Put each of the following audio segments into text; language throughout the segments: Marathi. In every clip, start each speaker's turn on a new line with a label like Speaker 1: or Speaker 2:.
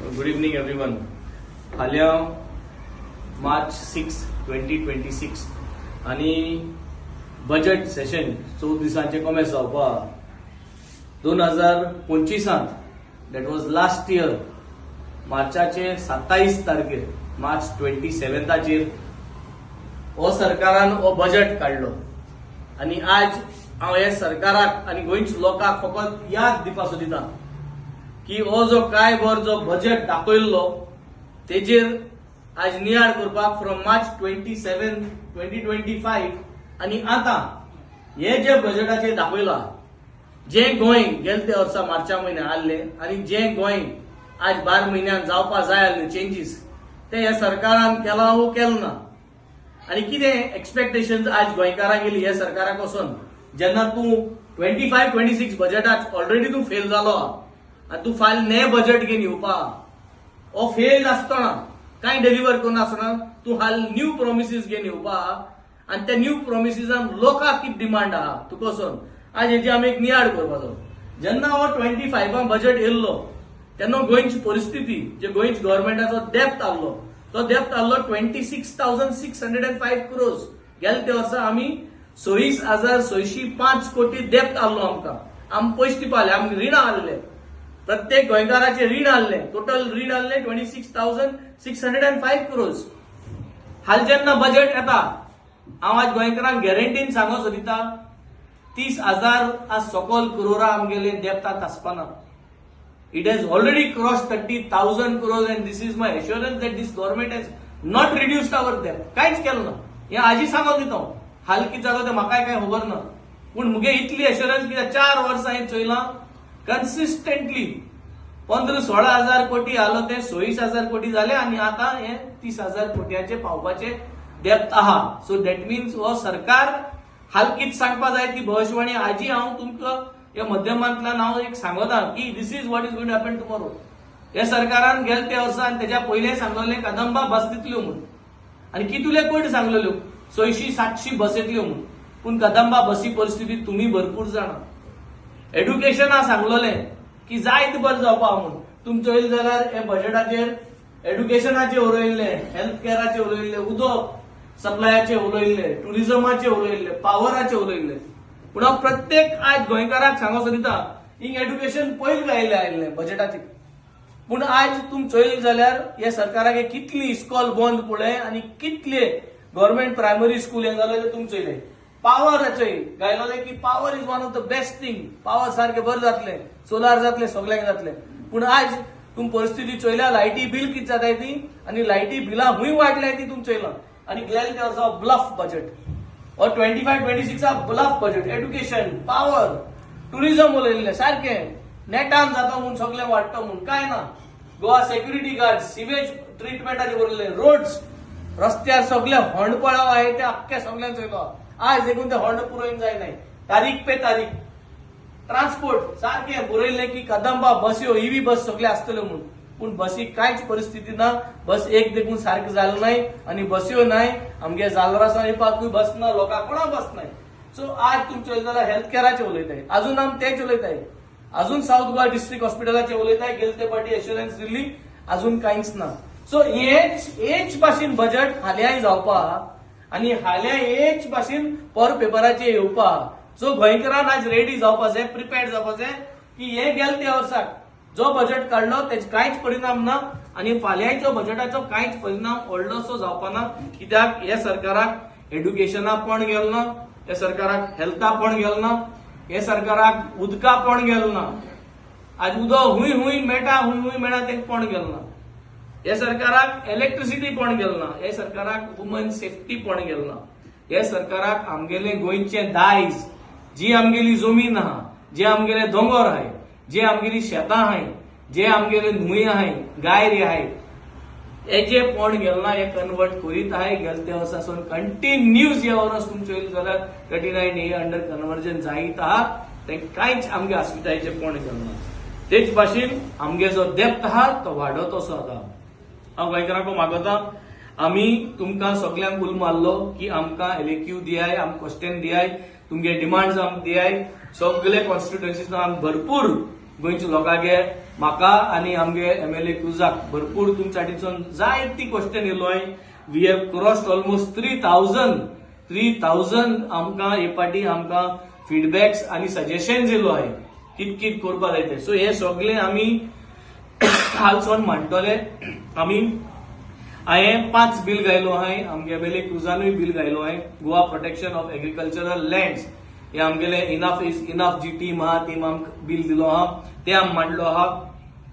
Speaker 1: Good evening everyone. फाल्यां मार्च 6, 2026 आणि बजेट सेशन 14 दिसांचे कमेस जावपा 2025 दॅट वॉज लास्ट इयर मार्चाचे 27 तारखेर मार्च 27 हो सरकारान हो बजेट काढलो आणि आज हांव हे सरकाराक आणि गोंयच्या लोकांक फकत याद दिवपा सोदिता की हो जो काय बर जो बजेट दाखयल्लो तेजेर आज नियाळ करपाक फ्रॉम मार्च 27, 2025 आणि आता हे जे बजेटाचेर दाखयला जे गोंय गेले ते वर्सा मार्चा म्हयन्यात आसले आणि जे गोंय आज 12 म्हयन्यात जावपा जाय आसले चेंजीस ते ह्या सरकारान केला वो केलो ना. आणि कितें एक्सपेक्टेशन्स आज गोंयकारांक गेली हे सरकाराक वचोन जेन्ना तूं 25-26 बजेटात ऑलरेडी तूं फेल जालो आनी तूं फायल नये बजेट घेवन येवपा हो फेल आसतना कांय डिलिव्हर करनासतना तूं हाल न्यू प्रॉमिसीस घेवन येवपा आणि त्या न्यू प्रॉमिसीसान लोकांक कितें डिमांड आहा तुका वचोन आज हेजी आमी एक नियाळ करपाचो. जेन्ना हो 25 बजेट येयल्लो तेन्ना गोंयची परिस्थिती जे गोंयच्या गव्हर्नमेंटाचो डेप्थ आसलो तो डेप्थ आसलो 26,605 crores. गेल्या ते वर्सा आमी 26,605 कोटी डेप्थ आसलो आमकां पयशे दिवपाले आमकां रीण आसले प्रत्येक गोंयकाराचे रीण आसले टोटल रीण आसले 26,605 crores. हाल जेन्ना बजेट येता हांव आज गोंयकारांक गॅरंटीन सांगो सोदिता 30,000 आज सकयल करोडा आमगेले डेप्थात आसपाना. It has already crossed 30,000 crores and this is my assurance that this government has not reduced our debt. कांयच केलं ना हे आजी सांगो दिता हाल कितें जालो ते म्हाकाय काय खबर ना पूण मुगे इतली एश्युरन्स कित्याक 4 वर्सां हांवें चोयलां कन्सिस्टंटली 15-16,000 कोटी आलो ते 26,000 कोटी जाले आणि आता हे 30,000 कोटयाचे पावपाचे डेप्थ आहा. सो दॅट मीन्स हो सरकार हाल कितें सांगपा जाय ती भविष्यवाणी आजी हांव तुमकां या माध्यमांतल्यान हांव एक सांगता की this is what is going to happen tomorrow. हे सरकारान गेले ते वर्सा आणि त्याच्या पयले सांगलेले कदंबा बस दितल्यो म्हणून आणि कितुले कोटी सांगलेल्यो 600-700 बस येतल्यो म्हणून पूण कदंबा बसी परिस्थिती तुम्ही भरपूर जाणा. एड्युकेशना सांगलेले की जायत बरें जावपा म्हणून तुमी चोयले जाल्यार हे बजेटाचेर एड्युकेशनाचे उलयल्ले, हेल्थ केअराचे उलयल्ले, उदक सप्लायाचे उलयल्ले, टुरिझमाचे उलयल्ले, पावराचे उलयल्ले पूण हांव प्रत्येक आज गोंयकाराक सांगो सोदिता हिंग एड्युकेशन पयलीं आयिल्ले बजेटाचेर पूण आज तुमी चोयले जाल्यार हे सरकाराक कितली इस्कॉल बंद पळय आणि कितले गव्हर्नमेंट प्रायमरी स्कूल हे जाले ते तुमी चोयले. पावराचे गायलोले की power is one of the best thing, power सारखे बरें जातले, सोलार जातले, सगळ्यांक जातले पूण आज तुमी परिस्थिती चोयल्या लायटी बिल किती जाताय ती आणि लायटी बिलां हुंय वाडल्याय ती तुमी चोयलां आणि गेल्या त्या वर्सा ब्लफ बजेट और 25-26 bluff budget education, power, tourism उलयल्ले सारखे नेटान जाता म्हणून सगळे वाडटा म्हणून काय ना. गोवा सेक्युरिटी गार्ड, सिवेज ट्रीटमेंटाचे उरले, रोड्स रस्त्यार सगळे होंडपळाव आहे ते अख्ख्या सगळ्यांक चोयलो आज देखून ते होंड पुरोवन जाय नाही तारीख पे तारीख. ट्रान्सपोर्ट सारखे बरयल्ले की कदंबा बस्यो ईव्ही बस सगळे आसतल्यो म्हणून पूण बसीक कांयच परिस्थिती ना. बस एक देखून सारखं जालें नाही आणि बस्यो नाही आमगे जालरासान येवपाकूय बस ना लोकांक कोणा बस नाही. सो आज तुमी चोयले जाल्यार हेल्थ केअराचे उलयताय अजून आमी तेच उलयताय अजून साऊथ गोवा डिस्ट्रिक्ट हॉस्पिटलाचे उलयताय गेले ते फावटी एश्युरन्स दिल्ली अजून कांयच ना. सो हेच भाशेन बजेट हाल्याय जावपा आणि हाल्या हेच भाशेन पर पेपराचेर येवपा. सो गोंयकारान आज रेडी जावपा जाय, प्रिपेर्ड जावपा जाय की हे गेले त्या वर्साक जो बजेट काढलो त्याचे कांयच परिणाम ना आणि फाल्यांच्या बजेटाचो कांयच परिणाम व्हडलोसो जावपा ना. कित्याक हे सरकाराक एड्युकेशना पण गेलो ना, हे सरकाराक हेल्था पण गेलो ना, हे सरकाराक उदका पण गेलो ना. आज उदक हुंय मेळटा हुंय मेळना ते पण गेलो ना. हे सरकाराक इलेक्ट्रिसिटी पण गेलो ना, हे सरकाराक वुमन सेफ्टी पण गेलो ना. हे सरकाराक आमगेले गोंयचे दायज जी आमगेली जमीन आहा, जे आमगेले दोंगर आहाय, जे आमगेली शेतां आहाय, जे आमगेले न्हंय आहाय, गायरी आहाय हेजे पण गेलो ना. हे कन्वर्ट करीत आहाय गेले त्या वर्सासून कंटिन्यूस हे वर्स तुमी चोयले जाल्यार 39A अंडर कन्वर्जन जायत आहा ते कांयच आमगे हॉस्पिटलाचे पण गेलो ना. तेच भाशेन आमगे जो डेप्थ आहा तो वाडत असो आता. हांव गोंयकारांक मागता आमी तुमकां सगळ्यांक उलो मारलो की आमकां एलएक्यू दियाय, आमकां क्वेश्चन दियाय, तुमगे डिमांड्स आमकां दियाय. सगळे कॉन्स्टिट्युएन्सीज आमी भरपूर गोंयच्या लोकांगे म्हाका आनी आमगे MLA क्रुजाक भरपूर तुमच्या वाटेसून जायती क्वेश्चन येयलोय. वी हॅव क्रॉस्ड ऑलमोस्ट 3,000 आमकां हे फाटी आमकां फीडबॅक्स आनी सजेशन्स येयलो आहे कित कित करपा जाय ते. सो हे सगळे आमी हालसोन मांडटले. आमी हांवें 5 बिल गायलो आहाय, आमगे MLA क्रुजानूय बिल गायलो आहाय. Goa protection of agricultural lands हे आमगेले इनफ इज इनफ जी टीम आहा टीम आमकां बिल दिलो आहा ते आमी मांडलो आहा.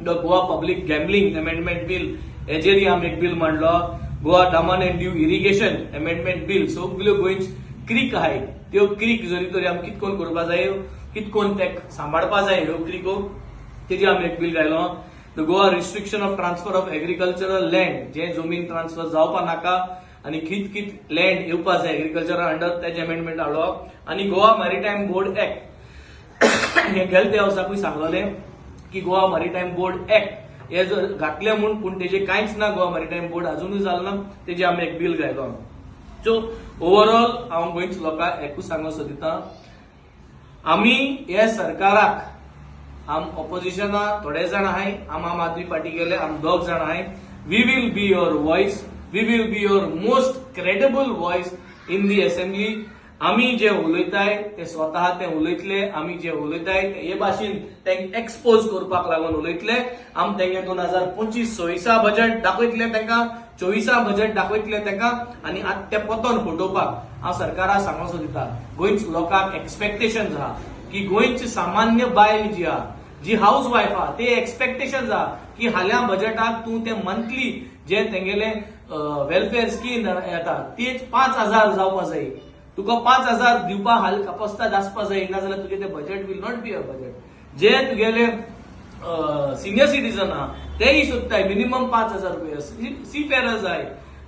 Speaker 1: The Goa public gambling amendment bill हेजेरय आमी एक बिल मांडलो आहा. Goa Daman and Diu irrigation amendment bill. सगल्यो गोंयच क्रीक आहाय त्यो क्रीक जरी तरी आमी कितकोन करपा जाय कितकोन ते सांबाळपा जाय ह्यो क्रीको तेजी आमी एक बिल गायलो आहा. The Goa restriction of transfer of agricultural land जे जमीन ट्रान्सफर जावपा नाका आनी कित कित लँड येवपा जाय एग्रीकल्चर अंडर तेजे अमेंडमेंट हाडलो. आनी गोवा मॅरिटायम बोर्ड एक्ट हे गेले त्या वर्साकूय सांगलोले की गोवा मॅरिटायम बोर्ड एक्ट हे जर घातले म्हूण पूण तेजे कांयच ना. गोवा मॅरिटायम बोर्ड अजूनय जालो ना तेजे आमी एक बिल गायलो. सो ओव्हरऑल हांव गोंयच्या लोकांक एकूच सांगूंक सोदिता आमी हे सरकाराक आम ऑपोजिशना थोडे जाण आहाय आम आदमी पार्टी गेले आम 2 जाण आहाय. We will be your voice. We will be your most credible voice in the assembly. आमी जे उलयताय ते स्वतः ते उलयतले. आमी जे उलयताय ते हे भाशेन तांकां एक्सपोज करपाक लागून उलयतले. आम तांगे 2025-26 बजेट दाखयतले तांकां 24 बजेट दाखयतले तांकां आनी आतां ते पोतोन फटोवपाक हांव सरकाराक सांगूंक सोदिता. गोंयच्या लोकांक एक्सपेक्टेशन्स आहा की गोंयची सामान्य बायल जी आहा जी हाऊस वायफ आहा ते एक्सपेक्टेशन्स आहा की हाल्या बजेटाक तूं ते मंथली जे तेंगेले वेलफेअर स्कीम येता तेच 5,000 जावपा जाय. तुका 5,000 दिवपा कपस्ताद आसपा जाय नाजाल्यार तुगे ते budget will not be a budget. जे तुगेले सिनियर सिटीजन आहा तेय सोदताय मिनिमम 5,000 रुपया सीफेरर जाय.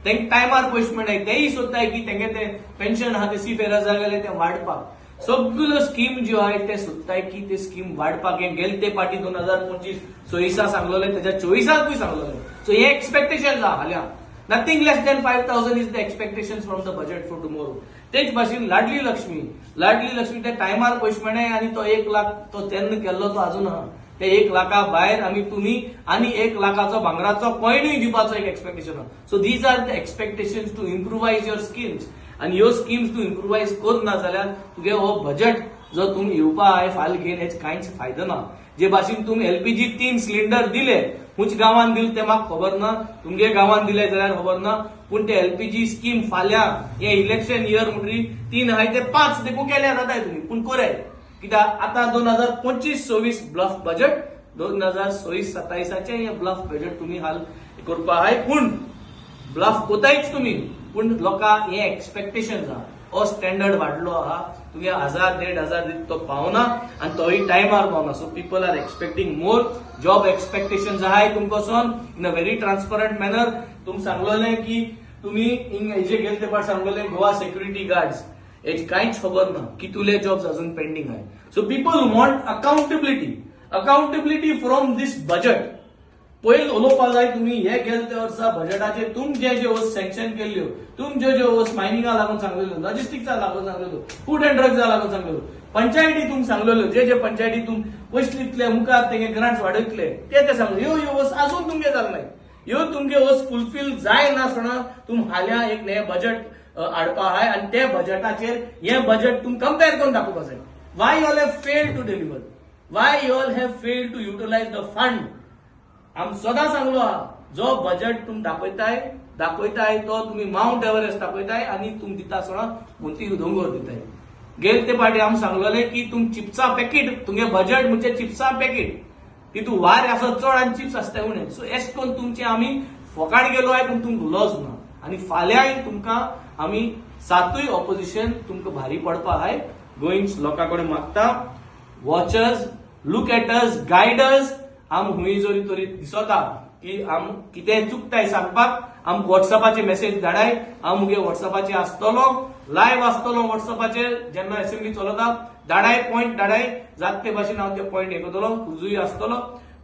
Speaker 1: तांकां टायमार पयशे मेळनाय तेय सोदताय की तेंगे ते पेन्शन आहा ते सीफेरर जाय ते वाडपाक. सगळ्यो स्कीम ज्यो आहाय ते सोदताय की ते स्कीम वाडपाक. हे गेले ते पाटी 2025-26 सांगलोले तेच्या 24कूय सांगलोले. सो हे एक्सपेक्टेशन्स आहा हाल्या. Nothing less than 5,000 is the expectation from the budget for tomorrow. तेच भाशेन लाडली लक्ष्मी ते टायमार पयशे मेळ्ळे आनी तो 1 लाख तो तेन्ना केल्लो तो अजून आहा. ते 1 लाखा भायर आमी तुमी आनी 1 लाखाचो भांगराचो कॉयनूय दिवपाचो एक एक्सपेक्टेशन आहा. So these are the expectations to improvise your schemes. आनी ह्यो स्किम्स तूं इम्प्रुवायज करना जाल्यार तुगे हो बजेट जो तुमी येवपा आहाय फाल घेवन हेच कांयच फायदो ना. जे भाशेन तुमी LPG 3 सिलिंडर दिले खुंच गांवांत दिले ते म्हाका खबर ना. तुमगे गांवांत दिले जाल्यार खबर ना पूण ते LPG स्कीम फाल्यां हे इलेक्शन इयर म्हणटरी 3 आहाय ते 5 देखून केल्या जाताय तुमी पूण कोराय कित्याक आतां 2025-26 ब्लफ बजेट 2026-27 हे ब्लफ बजेट तुमी हाल करपा आहाय. पूण ब्लफ कोतायच तुमी पूण लोकांक हे एक्सपेक्टेशन्स आहा हो स्टँडर्ड वाडलो आहा. तुगे 1,000-1,500 दीत तो पावना आनी तोय टायमार पावना. So people are expecting more. Job expectations आहाय तुमकां in a very transparent manner. तुमकां सांगलोलें की तुमी हेजे गेले ते पाट सांगलोलें गोवा सिक्युरिटी गार्ड्स हेची कांयच खबर ना कितुले जॉब्स अजून पेंडिंग आहाय. So people want accountability from this budget. पयलीं उलोवपाक जाय तुमी हे गेले त्या वर्सा बजेटाचेर तुमी जे वस्त सँक्शन केल्ल्यो तुमी ज्यो वस्त मायनिंगा लागून सांगलेल्यो लॉजिस्टिक्सा लागून सांगलेल्यो फूड अँड ड्रग्सा लागून सांगलेल्यो पंचायती तुमी सांगलेल्यो जे पंचायती तुमी पयशे दितले मुखार तेंगे ग्रांट्स वाडयतले ते सांगले ह्यो वस्त अजून तुमगे जालनाय. ह्यो तुमगे वस्त फुलफील जाय नासतना तुमी हाल्या एक नये बजेट हाडपा आहाय आनी ते बजेटाचेर हे बजेट तुमी कंपेर करून दाखोवपा जाय. Why you all have failed to deliver. Why you all have failed to utilise the fund. आम सदां सांगलो आहा जो बजेट तुमी दाखयताय तो तुमी माउंट एव्हरेस्ट दाखयताय आनी तुमी दिता आसतना मोती दोंगर दिताय. गेले ते पाटी आमी सांगलोले की तुमी चिप्सा पॅकेट तुमगे बजेट म्हणजे चिप्सा पॅकेट तितू वार आसत चड आनी चिप्स आसताय उणे. सो एश करून तुमचे आमी फोकाण गेलो आहाय पूण तुमकां लॉस ना. आनी फाल्यांय तुमकां आमी 7य ऑपोजिशन तुमकां भारी पडपा आहाय. गोंयच्या लोकां कडेन मागता watchers look at us guide us. आम हुंय जरी तरी दिसता की आम कितें चुकताय सांगपाक आम व्हॉट्सअपाचेर मेसेज धाडाय. हांव मुगे व्हॉट्सअपाचेर आसतलो लायव्ह आसतलो व्हॉट्सअपाचेर जेन्ना असेंब्ली चलता धाडाय पॉयंट धाडाय जात ते भाशेन हांव ते पॉयंट हे करतलो रुजूय आसतलो.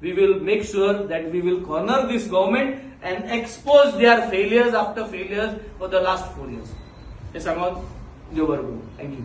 Speaker 1: We will make sure that we will corner this government and expose their failures after failures for the last 4 years. हे सांगून देव बरें करूं. थँक्यू.